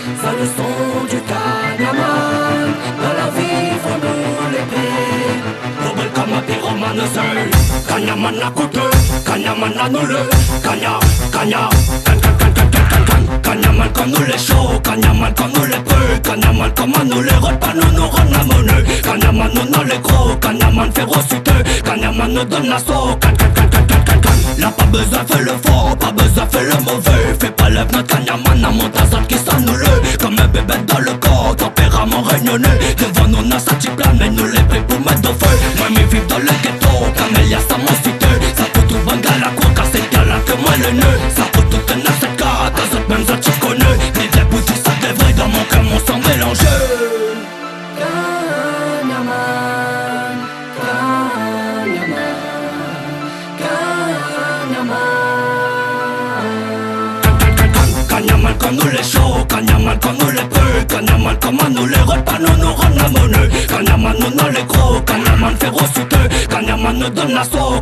C'est le son du Kanyaman. Dans la vie, faut nous l'épée. Rebelle comme un pyromane seul. Kanyaman la coûteux, Kanyaman la nulle. Kanya, Kanya, Kanyaman comme nous les chauds, Kanyaman comme nous les peu, Kanyaman comme nous les repas, nous rend la monnaie. Kanyaman nous dans les gros, Kanyaman férociteux, Kanyaman nous donne l'assaut. Là pas besoin fait le faux, pas besoin fait le mauvais. Fais pas lève notre Kanyaman à Montazat qui s'annule. Comme un bébé dans le corps, tempérament réunionneux. Devant nous n'a sa type mais nous les paye pour mettre au feu. Mamie vive dans le ghetto, Camélia ça m'en cite. Ça peut tout banger la cour, car c'est qu'elle a que moi le nœud. Ça peut tout tenir cette carte, dans autres même ça tu connais. Ni des boutiques ça devrait dans mon cœur, mon sang mélangé. Kanyaman, Kanyaman, Kanyaman. Kanyaman comme nous les chauds, Kanyaman comme nous les peu, Kanyaman comme nous les repas, nous rend la monnaie. Kanyaman nous dans les gros, Kanyaman férociteux, Kanyaman nous donne l'assaut.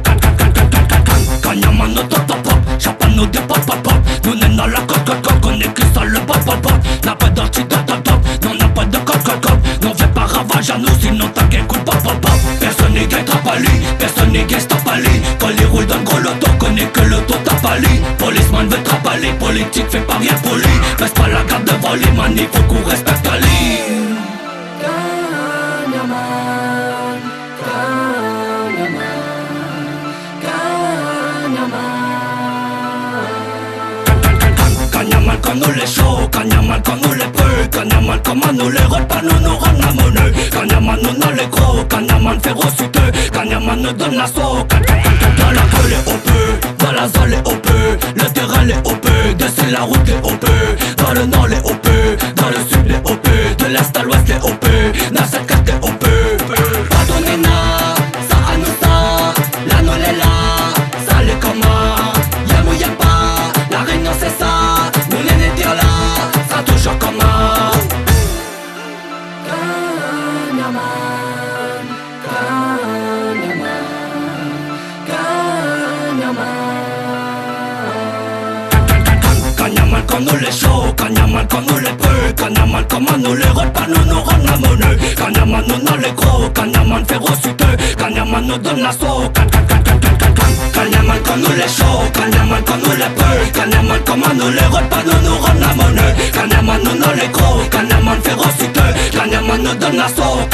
Kanyaman nous top top pop, Chapan nous des pop pop pop. Nous n'est dans la cote cote cote, on est qui ça le pop pop pop. N'a pas d'antidote top top, non n'a pas de cote cote cote. Non fais pas ravage à nous sinon t'as qu'un coup de pop pop pop. Personne n'est gay trapali, personne n'est gay stapali. Quand les roules dans le gros loto, connaît que le taux tapali. Policeman veut trapali, politique fait pas rien poli. Baisse pas la garde devant les manifs, faut qu'on respecte Ali. Kanyaman, Kanyaman, Kanyaman comme nous les chauds, Kanyaman comme nous les peu, Kanyaman comme nous les repas, nous rend la monnaie. Kanyaman nous dans les gros, Kanyaman férociteux, Kanyaman nous donne l'assaut. Dans la gueule les OP, dans la zone les OP, le terrain les OP, descend la route les OP, dans le nord les OP, dans le sud les OP, de l'est à l'ouest les OP, dans cette carte les OP. Pardonnez-na, ça à nous ça, là nous les là, ça les comment, y'a ou y'a pas, la réunion c'est ça, nous les dire là, ça toujours comment. Kanyaman, Kanyaman, Kanyaman. Kanyaman comme nous les chauds, Kanyaman comme nous les peu, Kanyaman comme nous les repas, nous rend la monnaie. Kanyaman nous dans les gros, Kanyaman férociteux, Kanyaman nous donne l'assaut. Kanyaman comme nous les chauds, Kanyaman comme nous les peu, Kanyaman comme nous les repas, nous rend la monnaie. Kanyaman nous dans les gros, Kanyaman férociteux, Kanyaman nous donne l'assaut.